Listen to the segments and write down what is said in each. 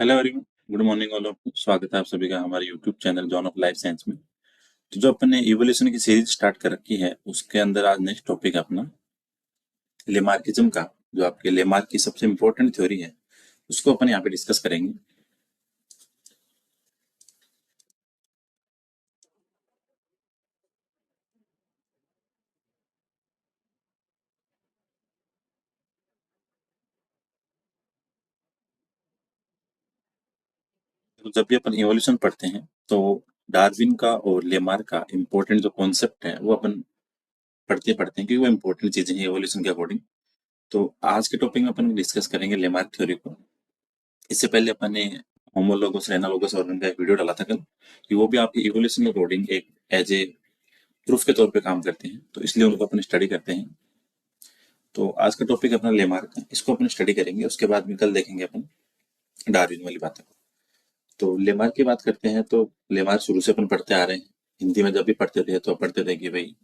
Hello everyone. Good morning all of you. स्वागत है आप सभी का हमारे YouTube channel John of life science में। तो जो अपन ने इवोल्यूशन की सीरीज स्टार्ट कर रखी है उसके अंदर आज नेक्स्ट टॉपिक है अपना लेमार्किज्म का। जो आपके लेमार्क की सबसे इंपॉर्टेंट थ्योरी है उसको अपन यहाँ पे डिस्कस करेंगे। तो जब भी अपन इवोल्यूशन पढ़ते हैं तो डार्विन का और लेमार्क का इम्पोर्टेंट जो कॉन्सेप्ट है वो अपन पढ़ते पढ़ते हैं क्योंकि वो इम्पोर्टेंट चीजें हैं इवोल्यूशन के अकॉर्डिंग। तो आज के टॉपिक में अपन डिस्कस करेंगे लेमार्क थ्योरी को। इससे पहले अपन ने होमोलोगस रेनालोगस और उनका एक वीडियो डाला था कल कि वो भी आपके इवोल्यूशन के अकॉर्डिंग एक एज ए प्रूफ के तौर पे काम करते हैं, तो इसलिए उनको अपन स्टडी करते हैं। तो आज का टॉपिक अपना लेमार्क है, इसको अपन स्टडी करेंगे, उसके बाद में कल देखेंगे अपन डार्विन वाली बातें। तो लेमार्क की बात करते हैं तो लेमार्क शुरू से अपन पढ़ते आ रहे हैं। हिंदी में जब भी पढ़ते थे तो पढ़ते थे कि भाई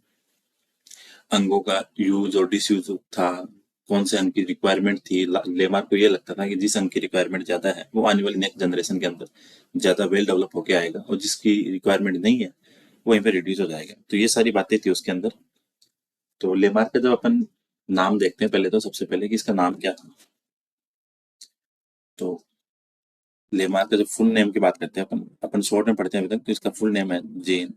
अंगों का यूज और डिसयूज था, कौन से अंग की रिक्वायरमेंट थी। लेमार्क को ये लगता था कि जिस अंग की रिक्वायरमेंट ज्यादा है वो आने वाली नेक्स्ट जनरेशन के अंदर ज्यादा वेल डेवलप होके आएगा, और जिसकी रिक्वायरमेंट नहीं है वो वहीं पे रिड्यूस हो जाएगा। तो ये सारी बातें थी उसके अंदर। तो लेमार्क का जब अपन नाम देखते हैं पहले, तो सबसे पहले कि इसका नाम क्या था। तो लेमार्क का जब फुल नेम की बात करते हैं अपन शॉर्ट में पढ़ते हैं अभी तक, तो इसका फुल नेम है जेन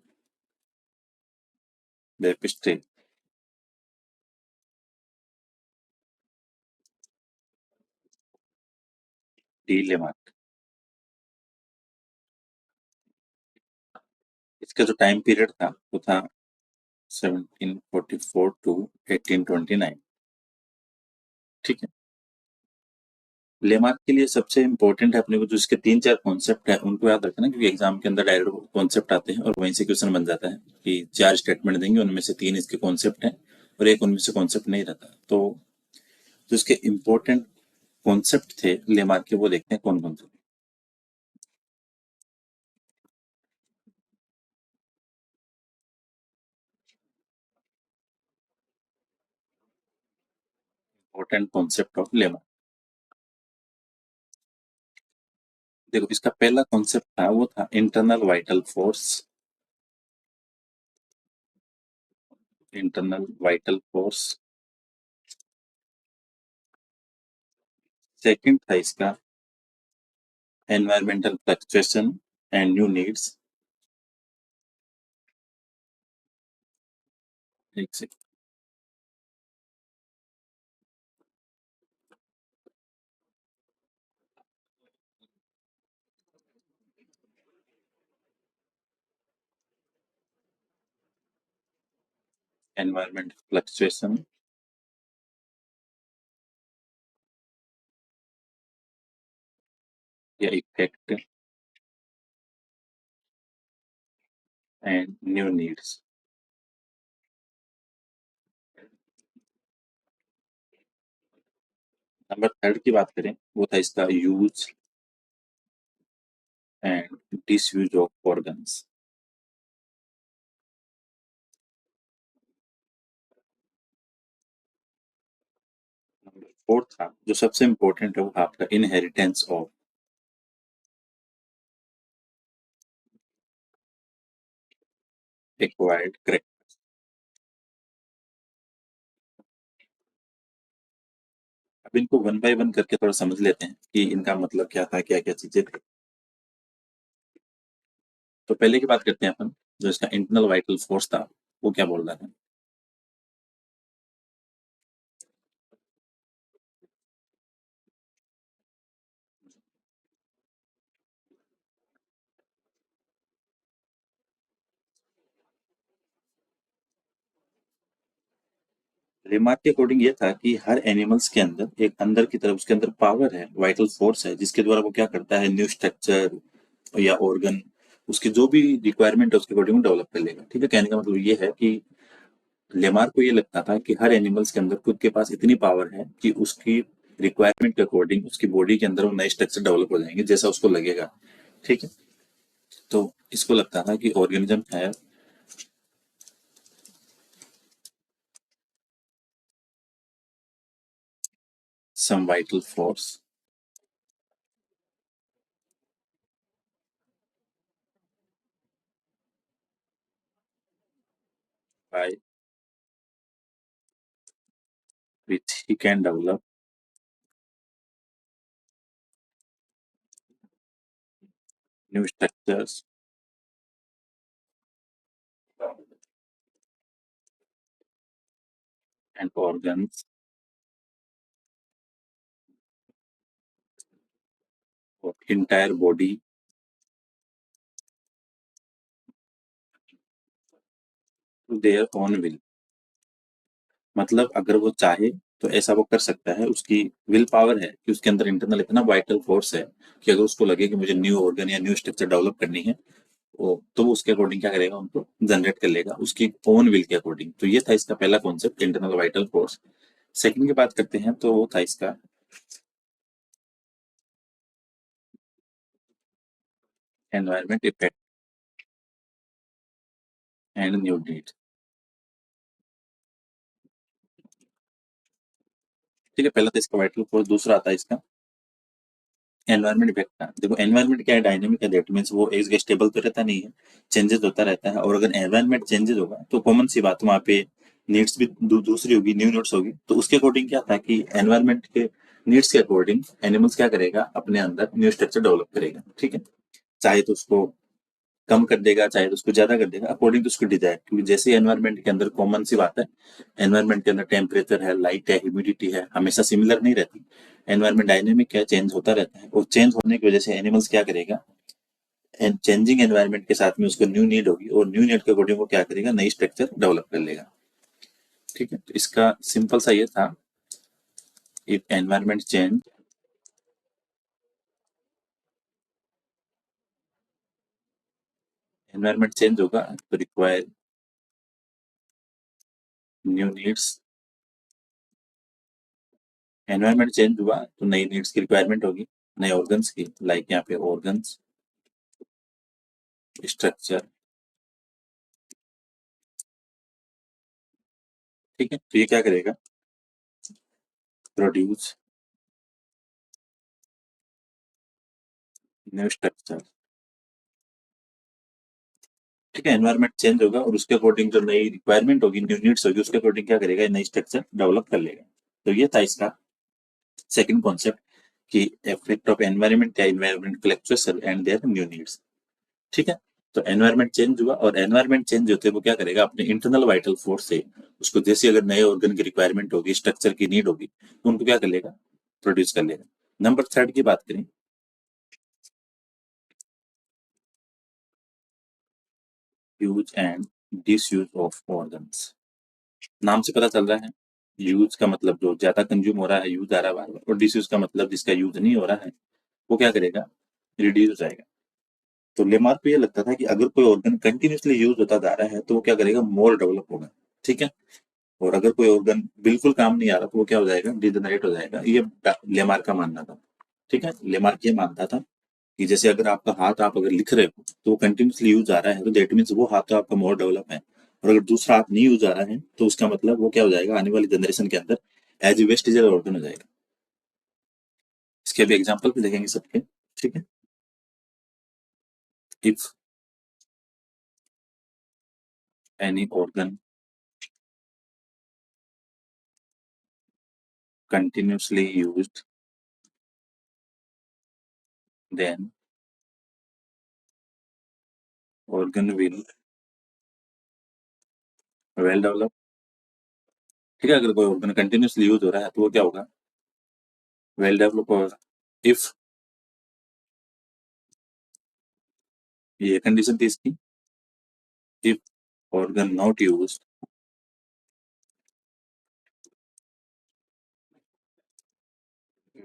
बेपिस्टे डी लेमार्क। इसका जो टाइम पीरियड था वो था 1744 टू 1829। ठीक है। लेमार्क के लिए सबसे इंपॉर्टेंट है अपने को जो इसके तीन चार कॉन्सेप्ट है उनको याद रखना, क्योंकि एग्जाम के अंदर डायरेक्ट कॉन्सेप्ट आते हैं और वहीं से क्वेश्चन बन जाता है कि चार स्टेटमेंट देंगे, उनमें से तीन इसके कॉन्सेप्ट हैं और एक उनमें से कॉन्सेप्ट नहीं रहता। तो जो इसके इम्पोर्टेंट कॉन्सेप्ट थे लेमार्क के वो देखते हैं कौन कौन से। Important concept of Lamarck. देखो, इसका पहला कॉन्सेप्ट था वो था internal vital force. Internal vital force. Second था इसका environmental fluctuation and new needs. एक से एनवायरमेंटल फ्लक्चुएशन या effect and new needs. Number third की बात करें वो था इसका use and disuse of organs. Number fourth था जो सबसे इंपॉर्टेंट है वो था आपका इनहेरिटेंस ऑफ एक्वायर्ड करेक्ट। अब इनको वन बाय वन करके थोड़ा समझ लेते हैं कि इनका मतलब क्या था, क्या क्या चीजें थी। तो पहले की बात करते हैं अपन, जो इसका इंटरनल वाइटल फोर्स था वो क्या बोल रहा है। रिमार्क के अकॉर्डिंग ये था कि हर एनिमल्स के अंदर एक अंदर की तरफ उसके अंदर पावर है, वाइटल फोर्स है, जिसके द्वारा वो क्या करता है न्यू स्ट्रक्चर या ऑर्गन उसकी जो भी रिक्वायरमेंट है उसके अकॉर्डिंग डेवलप कर लेगा। ठीक है, कहने का मतलब ये है कि लेमार्क को ये लगता था कि हर एनिमल्स के अंदर खुद के पास इतनी पावर है कि उसकी रिक्वायरमेंट के अकॉर्डिंग उसकी बॉडी के अंदर वो नए स्ट्रक्चर डेवलप हो जाएंगे जैसा उसको लगेगा। ठीक है। तो इसको लगता था कि ऑर्गेनिज्म है some vital force by which he can develop new structures and organs of entire body to their own will। मतलब अगर वो चाहे तो ऐसा वो कर सकता है, उसकी विल पावर है कि उसके अंदर इंटरनल इतना वाइटल फोर्स है कि अगर उसको लगे कि मुझे न्यू ऑर्गन या न्यू स्ट्रक्चर डेवलप करनी है, तो वो उसके अकॉर्डिंग क्या करेगा, उनको जनरेट कर लेगा उसकी ओन विल के अकॉर्डिंग। तो ये था इसका पहला concept, internal vital force. Second की बात करते हैं तो वो था इसका environment effect and new need. ठीक है, पहला तो इसका वाइटल फोर्स, दूसरा आता है इसका एनवायरमेंट इफेक्ट का। देखो एनवायरमेंट क्या है, डायनेमिक है, दैट मीन्स वो एक स्टेबल तो रहता नहीं है, चेंजेस होता रहता है। और अगर एनवायरमेंट चेंजेस होगा तो कॉमन सी बात, वहाँ पे नीड्स भी दूसरी होगी, न्यू नीड्स होगी। तो उसके अकॉर्डिंग क्या था कि एनवायरमेंट के नीड्स के अकॉर्डिंग एनिमल्स क्या करेगा, अपने अंदर न्यू स्ट्रक्चर डेवलप करेगा। ठीक है, चाहे तो उसको कम कर देगा, चाहे तो उसको ज्यादा कर देगा, अकॉर्डिंग टू उसको डिजायर। क्योंकि जैसे एनवायरमेंट के अंदर कॉमन सी बात है, एनवायरमेंट के अंदर टेम्परेचर है, लाइट है, ह्यूमिडिटी है, हमेशा सिमिलर नहीं रहती। एनवायरमेंट डायनेमिक है, चेंज होता रहता है। और चेंज होने की वजह से एनिमल्स क्या करेगा, चेंजिंग एनवायरमेंट के साथ में उसको न्यू नीड होगी, और न्यू नीड के अकॉर्डिंग वो क्या करेगा, नई स्ट्रक्चर डेवलप कर लेगा। ठीक है, तो इसका सिंपल सा ये था, if environment change, environment change होगा तो require new needs. Environment change हुआ तो नई नीड्स की रिक्वायरमेंट होगी, नए ऑर्गन्स की, लाइक यहाँ पे ऑर्गन्स, स्ट्रक्चर। ठीक है, तो ये क्या करेगा, प्रोड्यूस न्यू स्ट्रक्चर। ठीक है, एनवायरमेंट चेंज होगा और उसके अकॉर्डिंग जो नई रिक्वायरमेंट होगी, न्यू नीड्स होगी, उसके अकॉर्डिंग क्या करेगा, नई स्ट्रक्चर डेवलप कर लेगा। तो ये था इसका सेकंड कॉन्सेप्ट कि इफेक्ट ऑफ एनवायरमेंट या environment fluctuation and there new needs. ठीक है, तो एनवायरमेंट चेंज हुआ, और एनवायरमेंट चेंज होते वो क्या करेगा, अपने इंटरनल वाइटल फोर्स से उसको, जैसे अगर नए ऑर्गन की रिक्वायरमेंट होगी, स्ट्रक्चर की नीड होगी, तो उनको क्या कर लेगा, प्रोड्यूस कर लेगा। नंबर थर्ड की बात करें, use and disuse of organs. नाम से पता चल रहा है, यूज का मतलब जो ज्यादा कंज्यूम हो रहा है, यूज आ रहा है बार बार, और डिसयूज का मतलब जिसका यूज नहीं हो रहा है, वो क्या करेगा, रिड्यूस हो जाएगा। तो लेमार्क को ये लगता था कि अगर कोई ऑर्गन कंटिन्यूसली यूज होता जा रहा है तो वो क्या करेगा, मोर डेवलप होगा। ठीक है, और अगर कोई ऑर्गन बिल्कुल काम नहीं आ रहा तो वो क्या हो जाएगा, डिजेनरेट हो जाएगा। ये लेमार्क का मानना था। ठीक है, लेमार्क ये मानता था कि जैसे अगर आपका हाथ आप अगर लिख रहे हो तो वो कंटिन्यूसली यूज आ रहा है, तो दैट मीन्स वो हाथ तो आपका मोर डेवलप है। और अगर दूसरा हाथ नहीं यूज आ रहा है तो उसका मतलब वो क्या हो जाएगा, आने वाली जनरेशन के अंदर एज ए वेस्टेज ऑर्गन हो जाएगा। इसके अभी एग्जाम्पल भी देखेंगे सबके। ठीक है, if any organ continuously used, then organ will well develop। ठीक है, अगर कोई ऑर्गन कंटिन्यूसली यूज हो रहा है तो वो क्या होगा, वेल डेवलप होगा। इफ, ये कंडीशन थी इसकी, if organ not use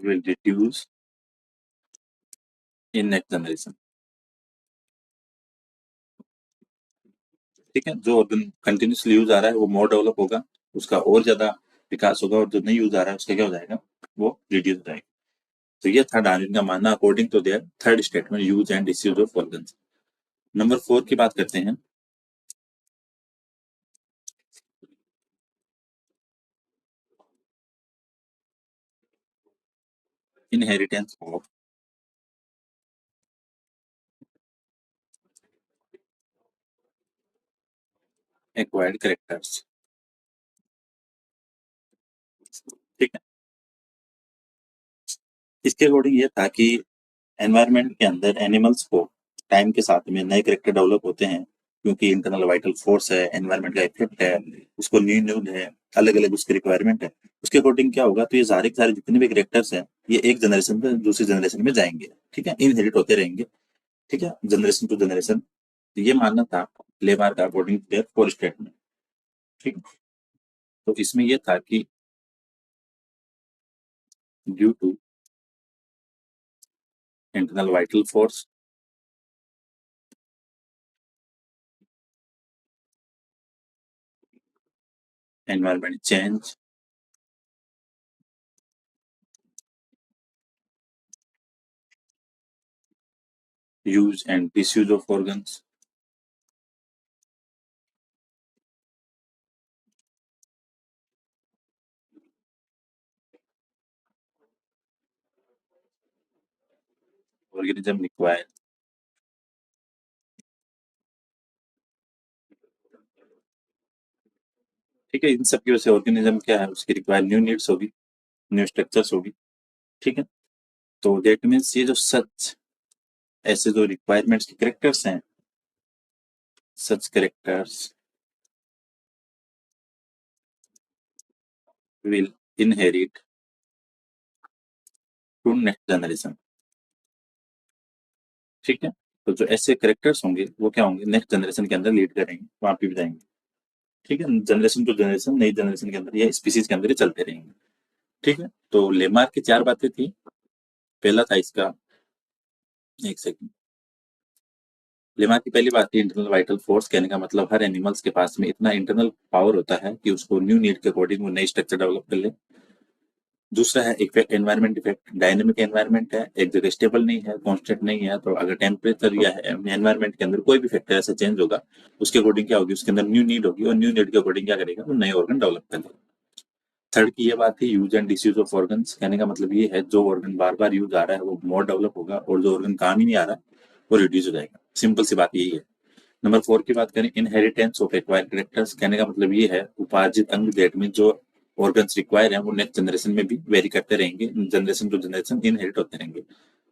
will reduce in next generation. ठीक है, जो ऑर्गन कंटिन्यूसली यूज आ रहा है वो मोर डेवलप होगा, उसका और ज्यादा विकास होगा, और जो नहीं यूज आ रहा है उसका क्या हो जाएगा, वो रिड्यूस हो जाएगा। तो ये था डार्विन का मानना according to their third statement, use and disuse of organs. Number four की बात करते हैं, इनहेरिटेंस ऑफ एक्वायर्ड कैरेक्टर्स। ठीक है, इसके अकॉर्डिंग ये था कि एनवायरनमेंट के अंदर एनिमल्स को टाइम के साथ में नए कैरेक्टर डेवलप होते हैं, क्योंकि इंटरनल वाइटल फोर्स है, एनवायरनमेंट का इफेक्ट है, उसको न्यू न्यू है, अलग अलग उसकी रिक्वायरमेंट है। उसके अकॉर्डिंग क्या होगा, तो ये सारे के सारे जितने भी कैरेक्टर्स हैं, ये एक जनरेशन से दूसरी जनरेशन में जाएंगे। ठीक है, इनहेरिट होते रहेंगे। ठीक है, जनरेशन टू जनरेशन। तो ये मानना था लेबार का according to their four statement. ठीक है, तो इसमें ये था कि due to internal vital force, environment change, use and disuse of organs, organism require. ठीक है, इन सब की वजह से ऑर्गेनिज्म क्या है, उसकी रिक्वायर न्यू नीड्स होगी, न्यू स्ट्रक्चर्स होगी। ठीक है, तो दैट मीन्स ये जो सच ऐसे जो रिक्वायरमेंट्स के कैरेक्टर्स हैं, such characters will inherit to next generation. ठीक है, तो जो ऐसे कैरेक्टर्स होंगे वो क्या होंगे, नेक्स्ट जनरेशन के अंदर लीड करेंगे, वहां पे भी जाएंगे। ठीक है, जनरेशन टू जनरेशन, नई जनरेशन के अंदर या स्पीसीज के अंदर ही चलते रहेंगे। ठीक है, तो लेमार्क की चार बातें थी। पहला था इसका, एक सेकंड, लेमार्क की पहली बात थी इंटरनल वाइटल फोर्स। कहने का मतलब हर एनिमल्स के पास में इतना इंटरनल पावर होता है कि उसको न्यू नीड के अकॉर्डिंग वो नई स्ट्रक्चर डेवलप कर ले। दूसरा है effect, environment effect. Dynamic environment है, एक जगह स्टेबल नहीं है, कांस्टेंट नहीं है, तो अगर टेम्परेचर या एनवायरमेंट के अंदर कोई भी फैक्टर ऐसा चेंज होगा, उसके अकॉर्डिंग क्या होगी, उसके अंदर न्यू नीड होगी, और न्यू नीड के अकॉर्डिंग क्या करेगा, वो नए ऑर्गन डेवलप करेगा। थर्ड की ये बात है use and disuse of organs. कहने का मतलब ये है जो ऑर्गन बार बार यूज आ रहा है वो मोर डेवलप होगा, और जो ऑर्गन काम ही नहीं आ रहा वो रिड्यूस हो जाएगा। सिंपल सी बात यही है। नंबर 4 की बात करें, इनहेरिटेंस ऑफ एक्वायर्ड कैरेक्टर्स। कहने का मतलब ये है उपार्जित अंग, दैट मीन जो ऑर्गन्स रिक्वायर है वो नेक्स्ट जनरेशन में भी वेरी करते रहेंगे, जनरेशन टू जनरेशन इनहेरिट होते रहेंगे।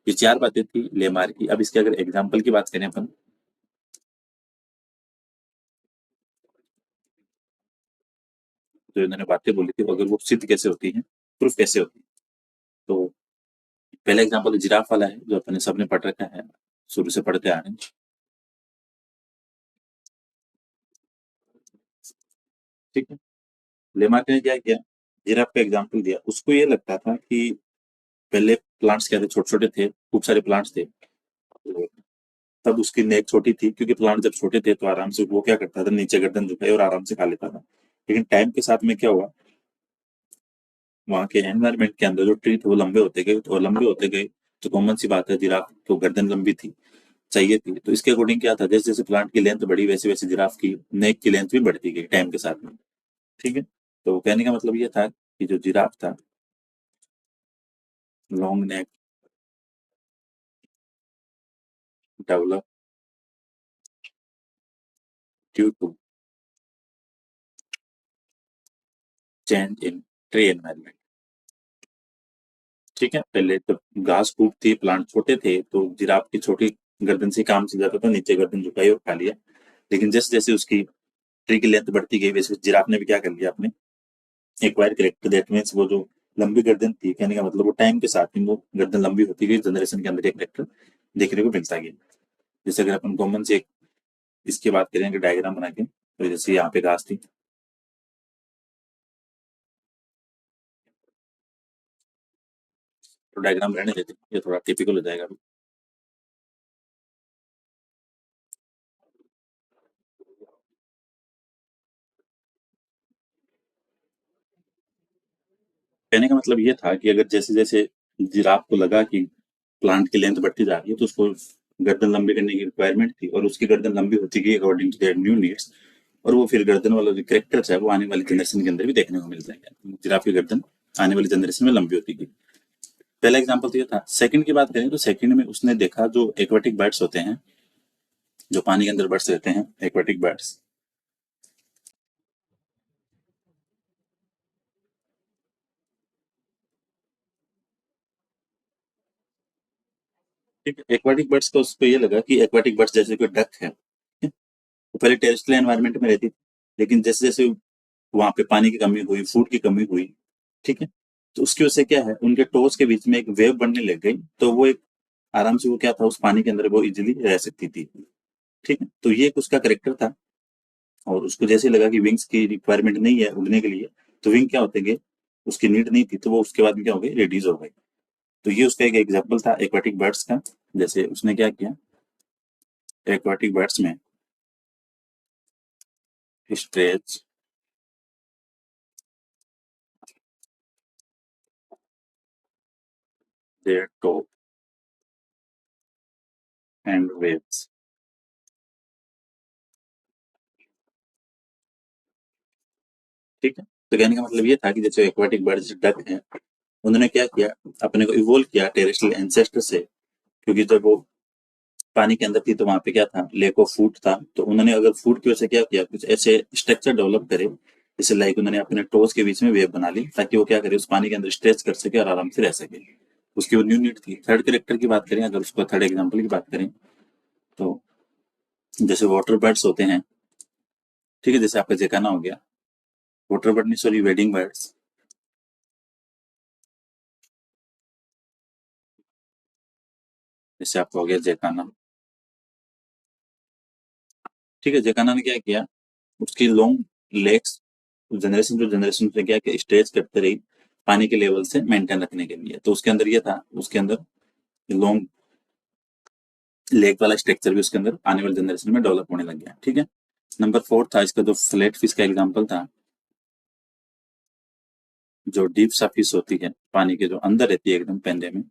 ये चार बातें थी लेमार की। अब इसके अगर एग्जाम्पल की बात करें अपन, जो इन्होंने बातें बोली थी, अगर वो सिद्ध कैसे होती है, प्रूफ कैसे होती है, तो पहला एग्जाम्पल जिराफ वाला है, जो अपने सबने पढ़ रखा है, शुरू से पढ़ते आ रहे हैं। ठीक है, लेमार्क ने क्या किया, जिराफ का एग्जाम्पल दिया। उसको ये लगता था कि पहले प्लांट्स क्या थे, छोटे छोटे थे, खूब सारे प्लांट्स थे, तो तब उसकी नेक छोटी थी, क्योंकि प्लांट जब छोटे थे तो आराम से वो क्या करता था, नीचे गर्दन झुकाई और आराम से खा लेता था। लेकिन टाइम के साथ में क्या हुआ, वहां के एनवायरमेंट के अंदर जो ट्री थे वो लंबे होते गए और लंबे होते गए, तो कॉमन सी बात है, जिराफ तो गर्दन लंबी थी, चाहिए थी, तो इसके अकॉर्डिंग क्या था, जैसे जैसे प्लांट की लेंथ बढ़ी वैसे वैसे जिराफ की नेक की लेंथ भी बढ़ती गई टाइम के साथ में। ठीक है, तो कहने का मतलब ये था कि जो जिराफ था, long neck develop due to change in tree environment. ठीक है, पहले जब घास खूब थी, प्लांट छोटे थे, तो जिराफ की छोटी गर्दन से काम चल जाता था, नीचे गर्दन झुकाई और खा लिया। लेकिन जैसे जैसे उसकी ट्री की लेंथ बढ़ती गई, वैसे जिराफ ने भी क्या कर लिया, अपने एक्वायर करेक्टर, दैट मीन्स वो जो लंबी गर्दन थी, कहने का मतलब वो टाइम के साथ में वो गर्दन लंबी होती गई, जनरेशन के अंदर एक करेक्टर देखने को मिलता गया। जैसे अगर अपन कॉमन से एक इसकी बात करें कि डायग्राम बना के, तो जैसे यहाँ पे घास थी, तो डायग्राम रहने देते, ये थोड़ा टिपिकल हो जाएगा। कहने का मतलब ये था कि अगर जैसे जैसे जिराफ को लगा कि प्लांट की लेंथ बढ़ती जा रही है, तो उसको गर्दन लंबी करने की रिक्वायरमेंट थी, और उसकी गर्दन लंबी होती गई according to their new needs, और वो फिर गर्दन वाला जो करेक्टर्स है वो आने वाली जनरेशन के अंदर भी देखने को मिल जाएगा। जिराफ की गर्दन आने वाली जनरेशन में लंबी होती गई। पहला एग्जाम्पल तो ये था। सेकंड की बात करें तो सेकंड में उसने देखा जो एक्वेटिक बर्ड्स होते हैं, जो पानी के अंदर बर्ड्स रहते हैं, एक्वेटिक बर्ड्स, ठीक है, एक्वाटिक बर्ड्स को उसको ये लगा कि एक्वाटिक बर्ड्स जैसे कोई डक है, ठीक है, वो पहले टेरेस्ट्रियल एनवायरनमेंट में रहती थी, लेकिन जैसे जैसे वहां पे पानी की कमी हुई, फूड की कमी हुई, ठीक है, तो उसकी वजह से क्या है, उनके टोस के बीच में एक वेव बनने लग गई, तो वो एक आराम से वो क्या था, उस पानी के अंदर वो इजिली रह सकती थी। ठीक है, तो ये एक उसका करेक्टर था। और उसको जैसे लगा कि विंग्स की रिक्वायरमेंट नहीं है उड़ने के लिए, तो विंग क्या होते गए, उसकी नीड नहीं थी, तो वो उसके बाद में क्या हो गई, रिड्यूस हो गई। तो ये उसका एक एग्जाम्पल था एक्वाटिक बर्ड्स का। जैसे उसने क्या किया, एक्वाटिक बर्ड्स में stretch there top and waves. ठीक है, तो कहने का मतलब ये था कि जैसे एक्वाटिक बर्ड्स डक हैं, उन्होंने क्या किया, अपने को इवोल्व किया टेरेस्ट्रियल एंसेस्टर से। क्योंकि जब वो पानी के अंदर थी तो वहां पे क्या था, लेक ऑफ फूड था, तो उन्होंने अगर फूड की वजह से क्या किया, कुछ ऐसे स्ट्रक्चर डेवलप करे, जैसे लाइक उन्होंने अपने टोस के बीच में वेव बना ली, ताकि वो क्या करे, उस पानी के अंदर स्ट्रेच कर सके और आराम से रह सके। उसकी वो न्यू नीड थी। थर्ड करेक्टर की बात करें, अगर उसको थर्ड एग्जाम्पल की बात करें, तो जैसे वाटर बर्ड्स होते हैं, ठीक है, जैसे आपका जेकाना हो गया, वाटर बर्ड नहीं, सॉरी, वेडिंग बर्ड्स। जैसे आपका हो गया जेकाना। ठीक है, जेकाना ने क्या किया, उसकी long legs generation to generation से क्या कि स्ट्रेच करते रही, पानी के लेवल से मेंटेन रखने के लिए। तो उसके अंदर ये था, उसके अंदर लॉन्ग लेग वाला स्ट्रक्चर भी उसके अंदर आने वाले जनरेशन में डेवलप होने लग गया। ठीक है, नंबर फोर था इसका, जो फ्लैट फिश का एग्जाम्पल था, जो डीप सा फिश होती है, पानी के जो अंदर रहती है एकदम पेंदे में।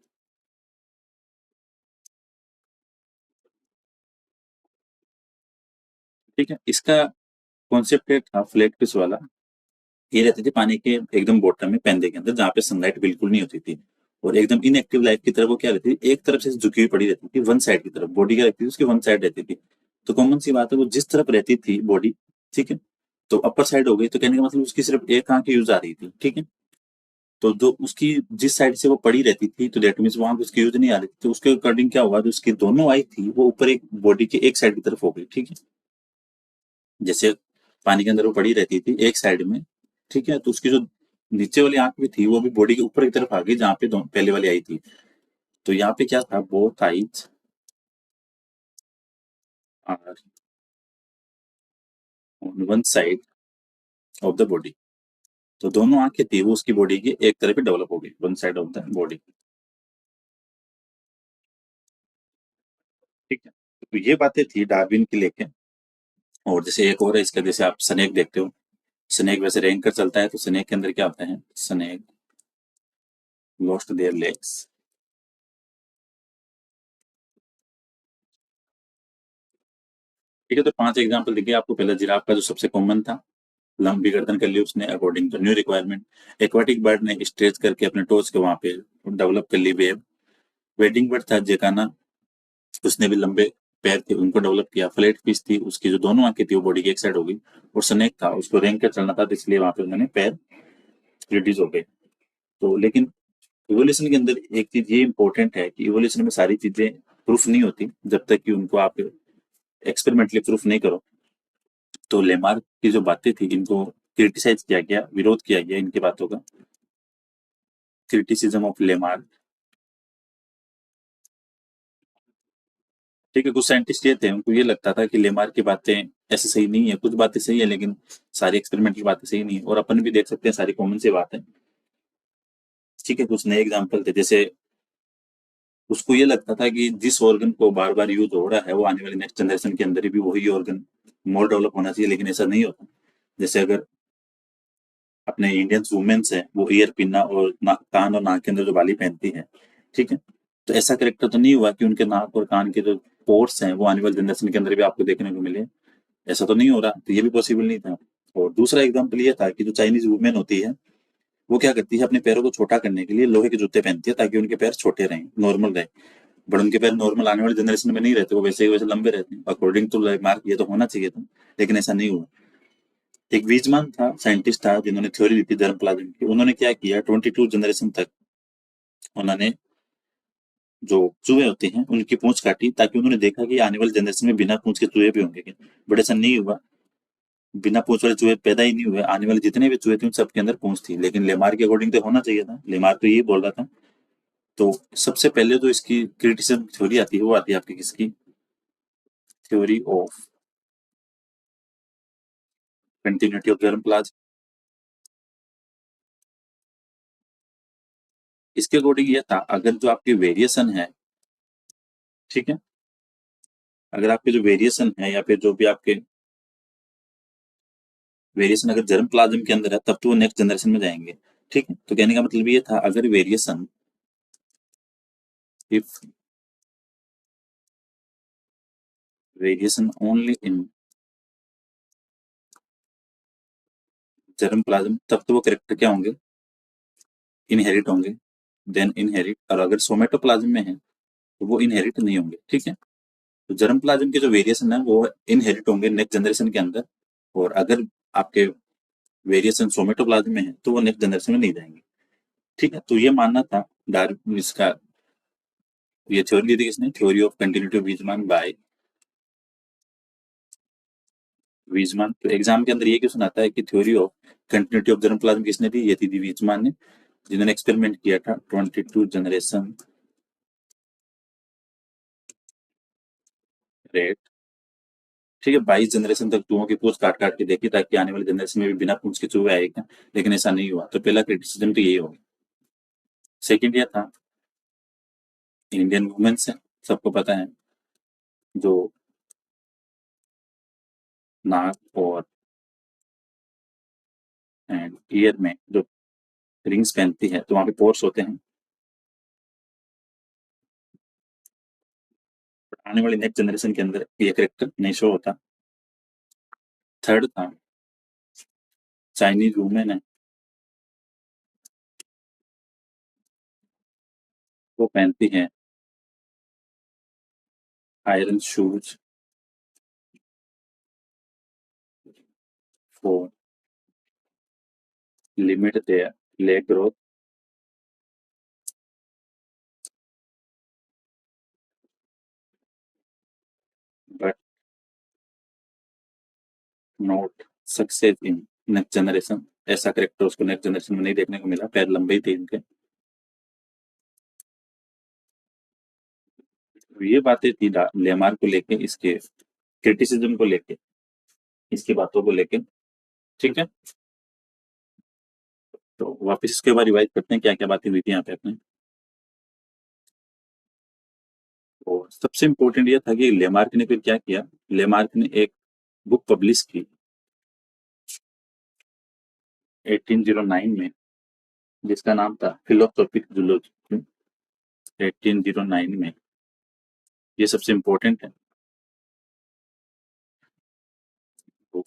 ठीक है, इसका कॉन्सेप्ट ये था फ्लैट फिश वाला, ये रहते थे पानी के एकदम बॉटम में, पेंदे के अंदर, जहाँ पे सनलाइट बिल्कुल नहीं होती थी, और एकदम इनएक्टिव लाइफ की तरफ वो क्या रहती थी, एक तरफ से झुकी हुई पड़ी रहती थी, वन साइड की तरफ बॉडी क्या रहती थी, उसकी वन साइड रहती थी। तो कॉमन सी बात है, वो जिस तरफ रहती थी बॉडी, ठीक है, तो अपर साइड हो गई, तो कहने का मतलब उसकी सिर्फ एक आंख यूज आ रही थी। ठीक है, तो जो उसकी जिस साइड से वो पड़ी रहती थी, तो दैट मीन्स वहां उसकी यूज नहीं आ रही थी, तो उसके अकॉर्डिंग क्या हुआ, जो उसकी दोनों आई थी वो ऊपर एक बॉडी के एक साइड की तरफ हो गई। ठीक है, जैसे पानी के अंदर वो पड़ी रहती थी एक साइड में, ठीक है, तो उसकी जो नीचे वाली आंख भी थी, वो भी बॉडी के ऊपर की तरफ आ गई, जहाँ पे पहले वाली आई थी। तो यहाँ पे क्या था, both eyes are on one side of the body. तो दोनों आंखें थी वो उसकी बॉडी की एक तरफ ही डेवलप हो गई, one side of the body. ठीक है, तो ये बातें थी डार्विन की लेके। और जैसे एक और है इसका, जैसे आप स्नेक देखते हो, स्नेक वैसे रैंक कर चलता है, तो स्नेक के अंदर क्या होता है, स्नेक लॉस्ट देयर लेग्स। ठीक है, तो पांच एग्जांपल दिखे आपको। पहला जिराफ का जो सबसे कॉमन था, लंबी गर्दन कर ली उसने according to new requirement. Aquatic bird ने स्ट्रेच करके अपने टोच के वहां पे डेवलप कर ली वेब। वेडिंग बर्ड था जेकाना, उसने भी लंबे पैर थे उनको डेवलप किया। फ्लैट फिश थी, उसकी जो दोनों आंखें थी वो बॉडी की एक साइड हो गई। और स्नेक था, उसको रेंग कर चलना था, तो इसलिए वहां पे उन्होंने पैर रिड्यूस हो गए। तो लेकिन इवोल्यूशन के अंदर एक चीज ये इंपॉर्टेंट है कि इवोल्यूशन में सारी चीजें प्रूफ नहीं होती, जब तक कि उनको आप एक्सपेरिमेंटली प्रूफ नहीं करो। तो लेमार्क की जो बातें थी, इनको क्रिटिसाइज किया गया, विरोध किया गया इनकी बातों का, क्रिटिसिज्म ऑफ लेमार्क। ठीक है, कुछ साइंटिस्ट ये थे, उनको ये लगता था कि लेमार्क की बातें ऐसे सही नहीं है, कुछ बातें सही है लेकिन सारी एक्सपेरिमेंटल बातें सही नहीं है, और अपन भी देख सकते हैं सारी कॉमन सी बात है। ठीक है, कुछ नए एग्जाम्पल थे, जैसे उसको ये लगता था कि जिस ऑर्गन को बार बार यूज हो रहा है, वो आने वाली नेक्स्ट जनरेशन के अंदर भी वही ऑर्गन मोर डेवलप होना चाहिए, लेकिन ऐसा नहीं होता। जैसे अगर अपने इंडियन वुमेन्स है, वो ईयर पिन्ना और कान और नाक के अंदर जो बाली पहनती है, ठीक है, तो ऐसा करेक्टर तो नहीं हुआ कि उनके नाक और कान के जो पोर्स हैं वो आने वाली जनरेशन के अंदर भी आपको देखने को मिले। ऐसा तो नहीं हो रहा, तो ये भी पॉसिबल नहीं था। और दूसरा एग्जाम्पल ये था कि जो चाइनीज वुमेन होती है, वो क्या करती है, अपने पैरों को छोटा करने के लिए लोहे के जूते पहनती है, ताकि उनके पैर छोटे रहें, नॉर्मल रहे। बट उनके पैर नॉर्मल आने वाली जनरेशन में नहीं रहते, वो वैसे ही वैसे लंबे रहते हैं अकॉर्डिंग टू मार्क, ये तो होना चाहिए था, लेकिन ऐसा नहीं हुआ। एक वीजमान था, साइंटिस्ट था, जिन्होंने थ्योरी दी थी जर्म प्लाज्म की। उन्होंने क्या किया, 22 जनरेशन तक उन्होंने जो चूहे होते हैं उनकी पूंछ काटी, ताकि उन्होंने देखा कि आने वाले जनरेशन में बिना पूंछ के चूहे भी होंगे क्या। बट ऐसा नहीं हुआ, बिना पूंछ वाले चूहे पैदा ही नहीं हुए। आने वाले जितने भी चूहे थे उन सबके अंदर पूंछ थी, लेकिन लेमार के अकॉर्डिंग तो होना चाहिए था, लेमार तो यही बोल रहा था। तो सबसे पहले तो इसकी क्रिटिसिज्म थ्योरी आती है, वो आती है आपकी किसकी, theory of continuity of germplasm. इसके अकॉर्डिंग ये था, अगर जो आपकी वेरिएशन है, ठीक है, अगर आपके जो वेरिएशन है या फिर जो भी आपके वेरिएशन अगर जर्म प्लाज्म के अंदर है, तब तो वो नेक्स्ट जनरेशन में जाएंगे। ठीक है, तो कहने का मतलब ये था, अगर variation, if variation only in germ plasm, तब तो वो करेक्टर क्या होंगे, इनहेरिट होंगे, देन इनहेरिट। और अगर सोमेटोप्लाज्म में है तो वो इनहेरिट नहीं होंगे। ठीक है, तो जर्म प्लाज्म के जो वेरिएशन है वो इनहेरिट होंगे नेक्स्ट जनरेशन के अंदर, और अगर आपके वेरिएशन सोमेटोप्लाज्म में है तो वो नेक्स्ट जनरेशन में नहीं जाएंगे। ठीक है, तो ये मानना था डार्विन इसका, ये थ्योरी दी थी किसने, theory of continuity of Weismann by Weismann. तो एग्जाम के अंदर ये क्वेश्चन आता है कि theory of continuity of germ plasm किसने दी, ये थी वीजमान ने, जिन्होंने एक्सपेरिमेंट किया था 22 जनरेशन रेट। ठीक है, 22 जनरेशन तक चूहों की पूछ काट काट के देखी, ताकि आने वाले जनरेशन में भी बिना पूछ के चूहे आए क्या, लेकिन ऐसा नहीं हुआ। तो पहला क्रिटिसिज्म तो यही होगा। सेकेंड ये था, इंडियन वुमेन्स है, सबको पता है, जो नाक और एंड ईयर में जो रिंग्स पहनती है, तो वहां पे पोर्स होते हैं। आने वाली नेक्स्ट जनरेशन के अंदर ये करेक्टर नहीं शो होता। थर्ड था, चाइनीज वुमेन है, वो पहनती हैं iron shoes for limit their leg growth, but not success in next generation. ऐसा करेक्टर उसको नेक्स्ट जनरेशन में नहीं देखने को मिला, पैर लंबे ही थे इनके। तो ये बातें थी लेमार को लेके, इसके क्रिटिसिज्म को लेके, इसकी बातों को लेके। ठीक है, तो वापस इसके बाद रिवाइज करते हैं क्या क्या बातें हुई थी यहाँ पे अपने। और सबसे इम्पोर्टेंट ये था कि लेमार्क ने फिर क्या किया, लेमार्क ने एक बुक पब्लिश की 1809 में, जिसका नाम था फिलोसॉफिक जूलॉजी। 1809 में, ये सबसे इम्पोर्टेंट है बुक,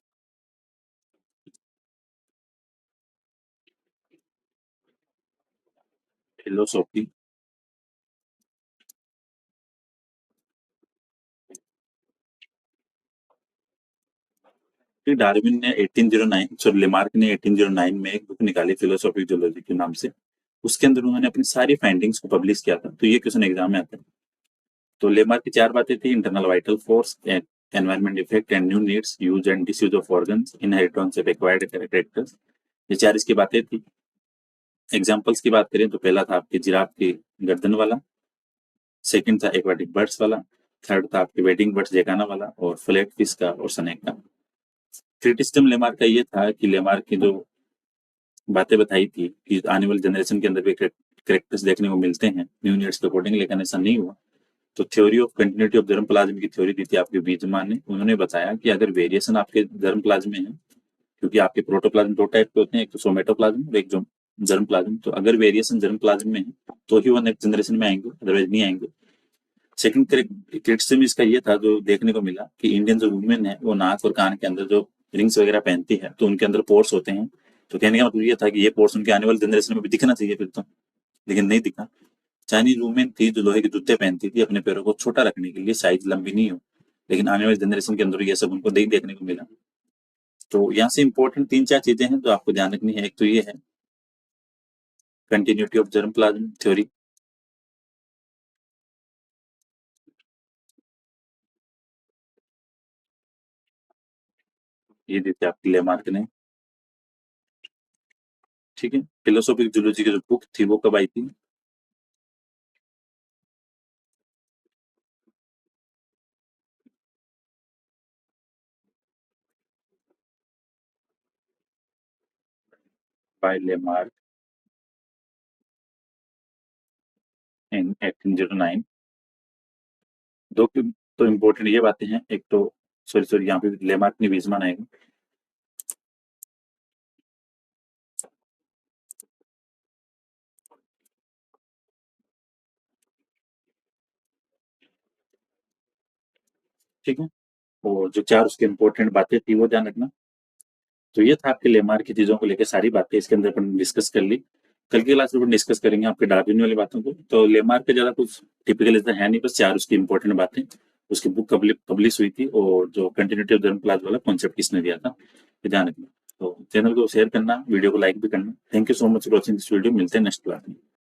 फिलोसॉफी। फिर डार्विन ने 1809 सॉरी लेमार्क ने 1809 में एक बुक निकाली फिलोसॉफिक जूलॉजी के नाम से। उसके अंदर उन्होंने अपनी सारी फाइंडिंग्स को पब्लिश किया था। तो ये क्वेश्चन एग्जाम में आता है। तो लेमार्क की चार बातें थी, internal vital force, environment effect and new needs, use and disuse of organs, inheritance of acquired characters. ये चार इसकी बातें थी। एग्जाम्पल्स की बात करें तो पहला था आपके जिराफ की गर्दन वाला, सेकंड था एक्वाटिक बर्ड्स वाला, थर्ड था आपके वेडिंग बर्ड्स जेकाना वाला, और फ्लैट फिश का और स्नेक का। क्रिटिसिज्म लेमार्क का ये था कि लेमार्क की जो बातें बताई थी कि आने वाले जनरेशन के अंदर भी करेक्टर्स देखने को मिलते हैं न्यू नीड्स के अकॉर्डिंग, लेकिन ऐसा नहीं हुआ। तो theory of continuity of germ plasm की थ्योरी दी थी आपके बीजमान ने। उन्होंने बताया कि अगर वेरिएशन आपके जर्म प्लाज्म में है, क्योंकि आपके प्रोटोप्लाज्म दो टाइप के होते हैं, एक तो सोमेटोप्लाज्म और एक जो जर्म प्लाज्म, तो अगर वेरिएशन जर्म प्लाज्म में है तो ही वो नेक्स्ट जनरेशन में आएंगे, अदरवाइज नहीं आएंगे। सेकंड क्रिटिसिज्म इसका ये था, जो देखने को मिला, कि इंडियन जो वुमेन है वो नाक और कान के अंदर जो रिंग्स वगैरह पहनती है, तो उनके अंदर पोर्स होते हैं। तो कहने का मतलब ये था कि ये पोर्स उनके आने वाले जनरेशन में भी दिखना चाहिए फिर तो, लेकिन नहीं दिखा। चाइनीज वुमेन थी जो लोहे के जूते पहनती थी अपने पैरों को छोटा रखने के लिए, साइज लंबी नहीं हो, लेकिन आने वाले जनरेशन के अंदर ये सब उनको नहीं देखने को मिला। तो यहाँ से इंपॉर्टेंट तीन चार चीजें हैं जो आपको ध्यान रखनी है। एक तो ये है continuity of germ plasm theory, ये दी थी आपकी लेमार्क ने। ठीक है, फिलोसॉफिक जूलॉजी की जो बुक थी वो कब आई थी? बाय लेमार्क इन 1809। दो तो इम्पोर्टेंट ये बातें हैं, एक तो सॉरी सॉरी यहाँ पे लेमार्क ने बीजमान आएगा। ठीक है, और जो चार उसकी इम्पोर्टेंट बातें थी वो ध्यान रखना। तो ये था आपके लेमार्क की चीजों को लेकर सारी बातें इसके अंदर अपन डिस्कस कर ली। कल की क्लास में अपन डिस्कस करेंगे आपके डार्विन वाली बातों को। तो लेमार्क का ज्यादा कुछ टिपिकल ऐसा है नहीं, बस चार उसकी इंपॉर्टेंट बातें। उसकी बुक पब्लिश हुई थी, और जो कंटिन्यूटी ऑफ धर्म क्लास वाला कॉन्सेप्ट किसने दिया था, ये ध्यान रखना। तो चैनल को शेयर करना, वीडियो को लाइक भी करना। Thank you so much for watching this video. मिलते हैं नेक्स्ट क्लास में।